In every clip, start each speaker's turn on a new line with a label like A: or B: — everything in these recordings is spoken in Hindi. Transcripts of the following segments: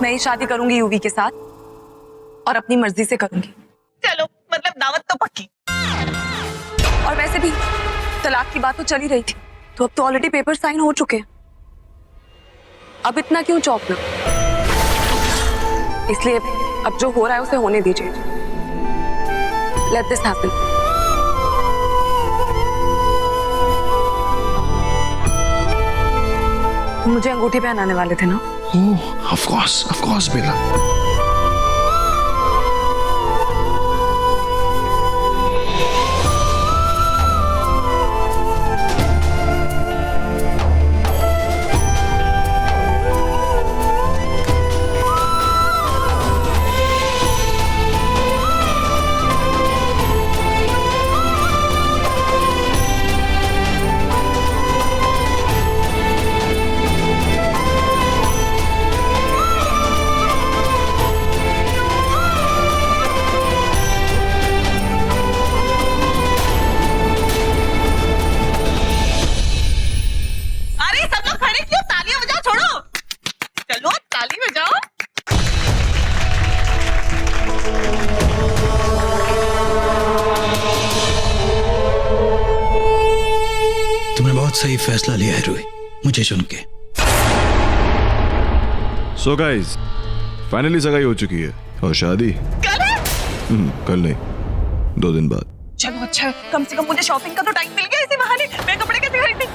A: नई शादी करूंगी यूवी के साथ और अपनी मर्जी से करूंगी।
B: चलो मतलब दावत तो पक्की।
A: और वैसे भी तलाक की बात तो चली रही थी, तो अब तो ऑलरेडी पेपर साइन हो चुके हैं। अब इतना क्यों चौंकना? इसलिए अब जो हो रहा है उसे होने दीजिए। Let this happen. तुम मुझे अंगूठी पहनाने वाले थे ना?
C: ओह, ऑफ कोर्स बेला।
D: सही फैसला लिया है रूही, मुझे चुन के।
C: सो गाइस, फाइनली सगाई हो चुकी है और शादी कल नहीं, 2 दिन बाद।
B: चलो अच्छा, कम से कम मुझे शॉपिंग का तो टाइम मिल गया इसी बहाने। मैं कपड़े कैसे खरीदती?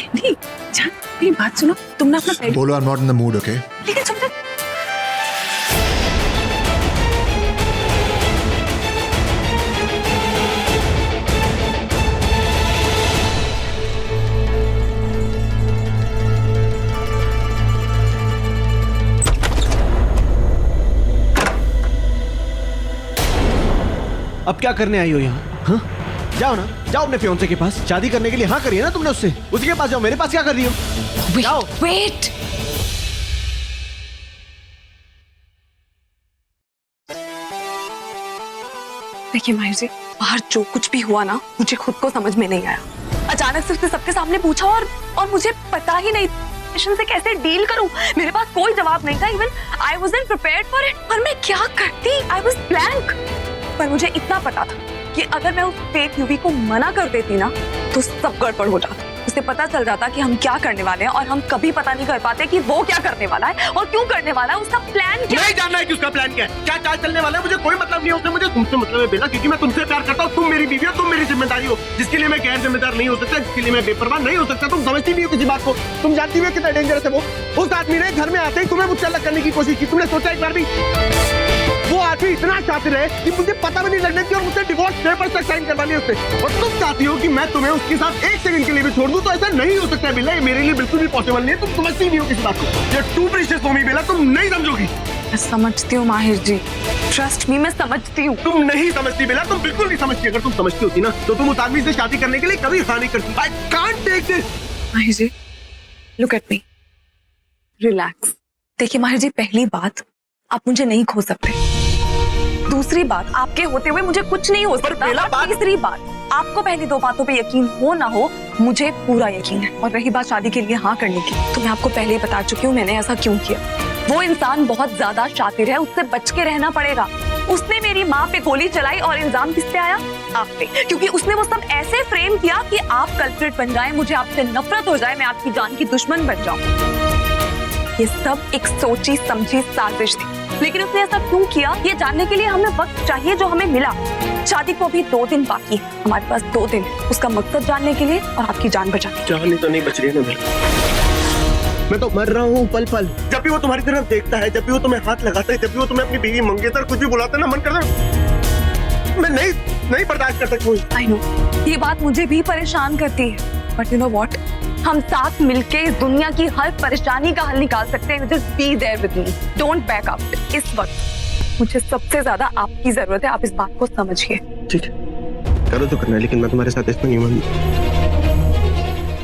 B: एंडी, जान मेरी बात सुनो, तुम ना अपना
C: बोलो I am not in the mood, okay?
B: लेकिन सुन ले।
E: अब क्या करने आई हो यहाँ? हाँ? जाओ ना, जाओ अपने फियांसे के पास। शादी करने के लिए हाँ करिए ना तुमने उससे। उसी के पास जाओ, मेरे पास क्या कर रही हो? जाओ।
A: वेट। देखिए माहिर जी, बाहर जो कुछ भी हुआ ना, मुझे खुद को समझ में नहीं आया। अचानक से उसने सबके सामने पूछा और मुझे पता ही नहीं से कैसे डील करूं। मेरे पास कोई जवाब नहीं था। Even I wasn't prepared for it. पर मैं क्या करती? I was blank. पर मुझे इतना पता था कि अगर मैं उस फेक यूवी को मना कर देती ना, तो सब गड़बड़ हो जाता। उसे पता चल जाता कि हम क्या करने वाले हैं और हम कभी पता नहीं कर पाते कि वो क्या करने वाला है और क्यों करने वाला है। उसका प्लान क्या
E: नहीं जानना है कि उसका प्लान क्या है, क्या चाल चलने वाला है, मुझे कोई मतलब नहीं है उससे। मुझे तुमसे मतलब है बेला, क्योंकि मैं तुमसे प्यार करता हूँ। तुम मेरी बीवी हो, तुम मेरी जिम्मेदारी हो, जिसके लिए मैं गैर जिम्मेदार नहीं हो सकता, जिसके लिए मैं बेपरवाह नहीं हो सकता। तुम समझती नहीं हो किसी बात को। तुम जानती हो कितना डेंजरस है वो। उस आदमी ने घर में आते ही तुम्हें मुझसे अलग करने की कोशिश की। तुमने सोचा एक बार भी? वो आदमी इतना शातिर है कि मुझे पता भी नहीं लगने की और मुझसे डिवोर्स पेपर तक साइन करवा लिया उससे। और तुम चाहती हो कि मैं तुम्हें उसके साथ 1 सेकंड के लिए भी छोड़ दूं, तो ऐसा नहीं हो सकता बिल्ला। ये मेरे लिए बिल्कुल भी पॉसिबल नहीं है। तुम समझती नहीं हो किसी बात को। ये टू प्रीशियस फॉर मी बिल्ला, तुम नहीं समझोगी।
A: मैं समझती हूँ माहिर जी, ट्रस्ट मी, मैं समझती हूँ।
E: तुम नहीं समझती बिल्ला, तुम बिल्कुल नहीं समझती। अगर तुम समझती होती ना, तो तुम उस आदमी से शादी करने के लिए कभी हाँ नहीं करती। I can't take this।
A: माहिर जी, लुक एट मी, रिलैक्स। देखिए माहिर जी, पहली बात, आप मुझे नहीं खो सकते। दूसरी बात, आपके होते हुए मुझे कुछ नहीं हो सकता। तीसरी बात, आपको पहली 2 बातों पे यकीन हो ना हो, मुझे पूरा यकीन है। और रही बात शादी के लिए हाँ करने की, तो मैं आपको पहले ही बता चुकी हूँ मैंने ऐसा क्यों किया। वो इंसान बहुत ज्यादा शातिर है, उससे बच के रहना पड़ेगा। उसने मेरी माँ पे गोली चलाई और इल्जाम किस पे आया? आप पे। क्योंकि उसने वो सब ऐसे फ्रेम किया कि आप कल्प्रिट बन जाए, मुझे आपसे नफरत हो जाए, मैं आपकी जान की दुश्मन बन जाऊं। ये सब एक सोची समझी साजिश थी। लेकिन उसने ऐसा क्यों किया, ये जानने के लिए हमें वक्त चाहिए जो हमें मिला। शादी को अभी 2 दिन बाकी है, हमारे पास 2 दिन है उसका मकसद जानने के लिए और आपकी जान बचाने के लिए।
E: जान तो नहीं बच रही है ना, मैं तो मर रहा हूँ पल पल। जब भी वो तुम्हारी तरफ देखता है, जब भी वो तुम्हें हाथ लगाता है, जब भी वो तुम्हें अपनी बीवी मंगेतर कुछ भी बुलाता है ना, मन करता है मैं नहीं बर्दाश्त कर सकती हूँ।
A: आई नो, ये बात मुझे भी परेशान करती है, बट यू नो व्हाट, हम साथ मिलके इस दुनिया की हर परेशानी का हल निकाल सकते हैं। Just be there with me. Don't back up. इस वक्त मुझे सबसे ज्यादा आपकी जरूरत है, आप इस बात को समझिए।
E: ठीक है, करो जो करना है, लेकिन मैं तुम्हारे साथ इसमें नहीं मानूंगा।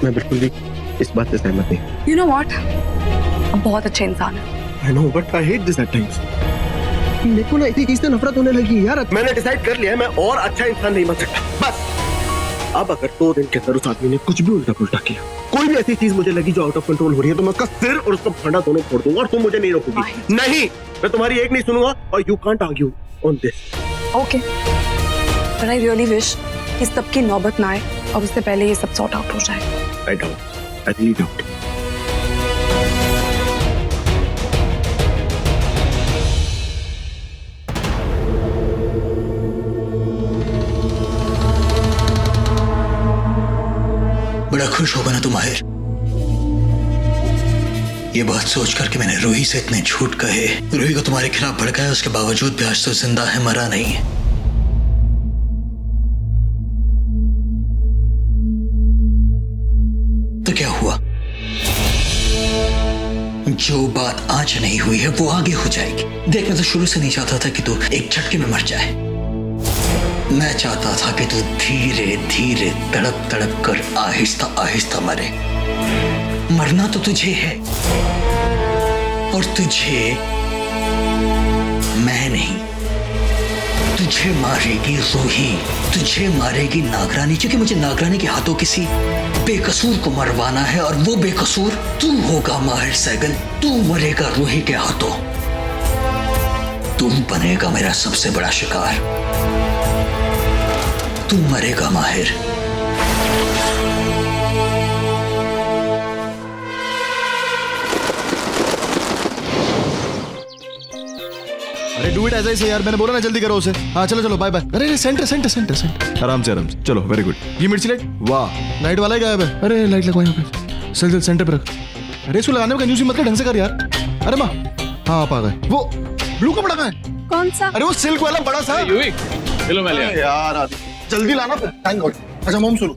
E: मैं बिल्कुल भी इस बात से सहमत नहीं।
A: You know what? आप बहुत अच्छे इंसान हैं।
E: I know, but I hate this at times. मेरे को ना इसी चीज से नफरत होने लगी यार। मैंने डिसाइड कर लिया है, मैं और अच्छा इंसान नहीं बन सकता। बस अब अगर 2 दिन के अंदर उस आदमी ने कुछ भी उल्टा पुल्टा किया, कोई भी ऐसी चीज मुझे लगी जो आउट ऑफ कंट्रोल हो रही है, तो मैं उसका सिर और उसका फंडा दोनों फोड़ दूंगा और तुम मुझे नहीं रोकोगी। नहीं, मैं तुम्हारी एक नहीं सुनूंगा और you can't argue on this.
A: Okay, but I really wish इस सब की नौबत ना आए और उससे पहले ये सब सॉर्ट आउट हो जाए।
E: I don't, I really don't.
D: बड़ा खुश होगा ना तुम माहिर, ये बात सोच कर कि मैंने रूही से इतने झूठ कहे, रूही को तुम्हारे खिलाफ भड़काया, उसके बावजूद भी आज तो जिंदा है, मरा नहीं है। तो क्या हुआ? जो बात आज नहीं हुई है वो आगे हो जाएगी। देख, मैं तो शुरू से नहीं चाहता था कि तू एक झटके में मर जाए। मैं चाहता था कि तू धीरे धीरे तड़प तड़प कर आहिस्ता आहिस्ता मरे। मरना तो तुझे है, और तुझे मैं नहीं, तुझे मारेगी रूही, तुझे मारेगी नागरानी, क्योंकि मुझे नागरानी के हाथों किसी बेकसूर को मरवाना है, और वो बेकसूर तू होगा माहिर सैगल। तू मरेगा रूही के हाथों, तू बनेगा मेरा सबसे बड़ा शिकार। तू मरेगा माहिर।
C: अरे डू इट ऐसा ही से यार, मैंने बोला ना जल्दी करो उसे। हाँ चलो चलो, बाय बाय। अरे सेंटर सेंटर सेंटर सेंटर, आराम से आराम से, चलो वेरी गुड। ये मिर्ची लाइट, वाह लाइट वाला ही गायब है। अरे लाइट लगवा यहाँ पे, चल चल सेंटर पे रख। अरे इसको लगाने में कंजूसी मत कर, ढंग से कर यार। अरे माँ, हाँ आप आ गए। वो ब्लू कपड़ा कहाँ है?
A: कौन सा?
C: अरे वो सिल्क वाला बड़ा सा।
F: चलो मैं ले आया।
E: यार आदि जल्दी लाना, थैंक गॉड। अच्छा मोम सुनो,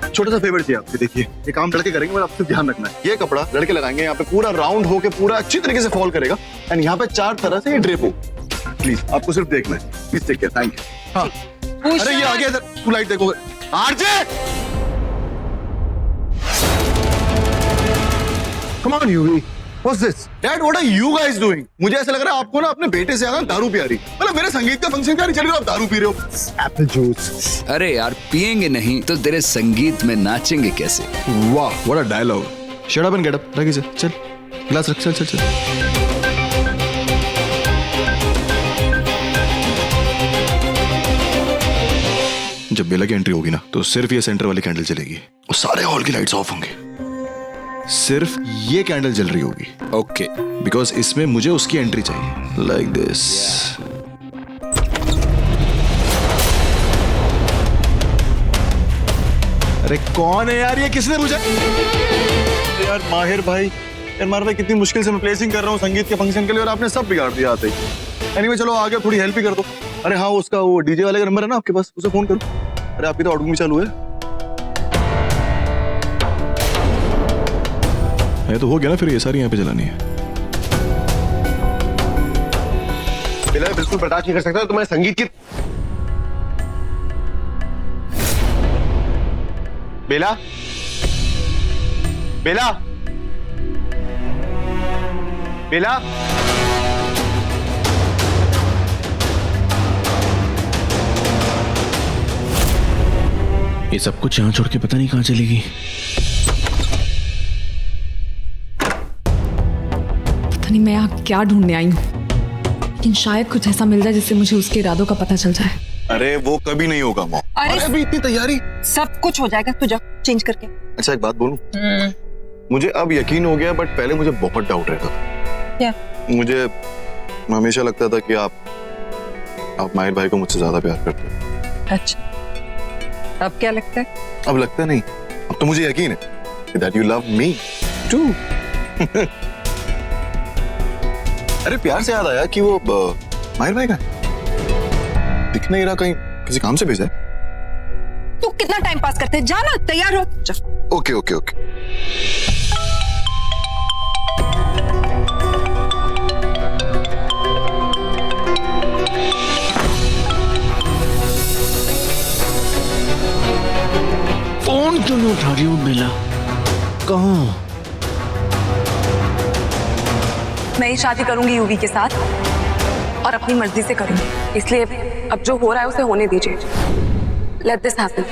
E: छोटा सा फेवर चाहिए आपसे। देखिए ये काम लड़के करेंगे, पर आपसे ध्यान रखना है, ये कपड़ा लड़के लगाएंगे यहाँ पे, पूरा राउंड होके पूरा अच्छी तरीके से फॉल करेगा, एंड यहाँ पे 4 तरह से ये ड्रेप हो। प्लीज आपको सिर्फ देखना है, please take care, thank you. हाँ अरे ये आगे इधर, तू लाइट देखोगे। RJ come on Yuvi, what's this? Dad what are you guys doing? मुझे ऐसा लग रहा है आपको ना अपने बेटे से ज्यादा दारू पिया रही। मतलब मेरे संगीत का फंक्शन का नहीं चल रहा, आप दारू पी रहे हो। Apple juice.
F: अरे यार पियेंगे नहीं तो तेरे संगीत में नाचेंगे कैसे?
C: वाह what a dialogue. Shut up and get up, रख इसे, चल गिलास रख, चल चल चल। जब बेला की एंट्री होगी ना, तो सिर्फ ये सेंटर वाली कैंडल जलेगी और सारे हॉल की लाइट्स ऑफ होंगे। सिर्फ ये कैंडल जल रही होगी।
F: ओके,
C: बिकॉज इसमें मुझे उसकी एंट्री चाहिए, लाइक दिस। अरे कौन है यार ये, किसने पूछा?
E: यार माहिर भाई, कितनी मुश्किल से मैं प्लेसिंग कर रहा हूँ संगीत के फंक्शन के लिए, और आपने सब बिगाड़ दिया आते ही। एनीवे चलो आगे थोड़ी हेल्प ही कर दो। अरे हाँ, उसका वो डीजे वाले का नंबर है ना आपके पास, उसे फोन करो। अरे आपकी तो आउटगोइंग भी चालू है
C: तो हो गया ना, फिर ये सारी यहाँ पे जलानी है।
E: बिल्कुल बर्दाश्त नहीं कर सकता तुम्हारे संगीत की। बेला, बेला, बेला,
D: ये सब कुछ यहाँ छोड़ के पता नहीं कहाँ चलेगी।
A: नहीं मैं यहाँ क्या ढूंढने आई हूँ, लेकिन शायद कुछ ऐसा मिल जाए जिससे मुझे उसके इरादों का पता चल जाए।
C: अरे वो कभी नहीं होगा मॉम।
B: अरे
E: अभी इतनी तैयारी।
B: सब कुछ हो जाएगा, तू जा चेंज करके।
E: अच्छा एक बात बोलूं, मुझे अब यकीन हो गया, बट पहले मुझे बहुत डाउट रहता था।
B: क्या?
E: मुझे हमेशा लगता था कि आप माहिर भाई को मुझसे ज्यादा प्यार करते हो।
B: अच्छा अब क्या लगता है?
E: अब लगता नहीं, अब तो मुझे यकीन है that you love me too। अरे प्यार से याद आया कि वो माहिर भाई का दिख नहीं रहा, कहीं किसी काम से भेजा है।
B: तू कितना टाइम पास करते है, जाना तैयार हो जा।
E: Okay okay okay.
D: फोन क्यों नहीं उठा रही हूँ बेला? कहाँ?
A: मैं ही शादी करूंगी यूवी के साथ और अपनी मर्जी से करूंगी, इसलिए अब जो हो रहा है उसे होने दीजिए। Let this happen.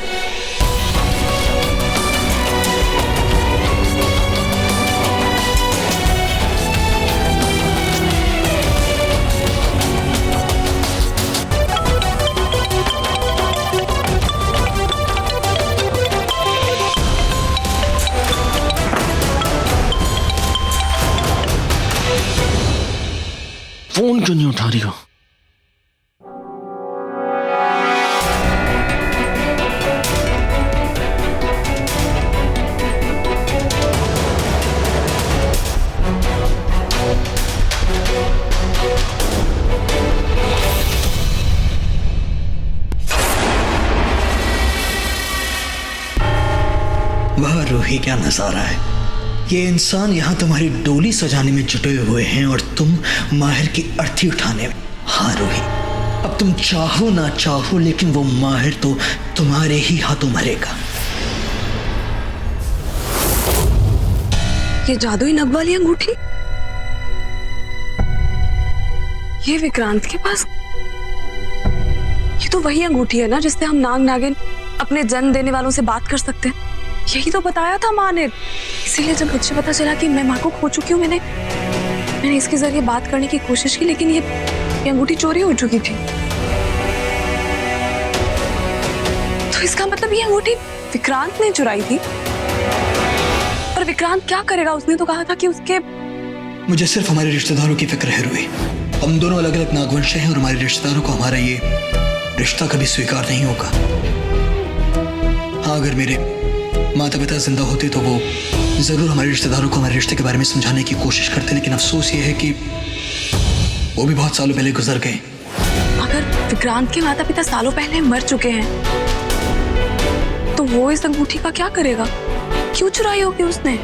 C: उठा रही हो?
D: वाह रूही, क्या नजारा है। ये इंसान यहाँ तुम्हारी डोली सजाने में जुटे हुए हैं और तुम माहिर की अर्थी उठाने में। हाँ रूही, अब तुम चाहो ना चाहो लेकिन वो माहिर तो तुम्हारे ही हाथों मरेगा।
A: ये जादुई नग वाली अंगूठी, ये विक्रांत के पास। ये तो वही अंगूठी है ना जिससे हम नाग नागिन अपने जन्म देने वालों से बात कर सकते हैं। यही तो बताया था माँ ने। इसीलिए जब मुझे पता चला कि मैं माँ को खो चुकी हूँ, मैंने इसके जरिए बात करने की कोशिश की, लेकिन ये अंगूठी चोरी हो चुकी थी। तो इसका मतलब ये अंगूठी विक्रांत ने चुराई थी। पर विक्रांत क्या करेगा? उसने तो कहा था कि उसके।
D: मुझे सिर्फ हमारे रिश्तेदारों की फिक्र है रूही। हम दोनों अलग अलग नागवंश हैं और हमारे रिश्तेदारों को हमारा ये रिश्ता कभी स्वीकार नहीं होगा। हाँ, अगर मेरे माता पिता जिंदा होते तो वो जरूर हमारे रिश्तेदारों को हमारे रिश्ते के बारे में समझाने की कोशिश करते, लेकिन अफसोस ये है कि वो भी बहुत सालों पहले गुजर गए।
A: अगर विक्रांत के माता पिता सालों पहले मर चुके हैं तो वो इस अंगूठी का क्या करेगा? क्यों चुराई होगी उसने?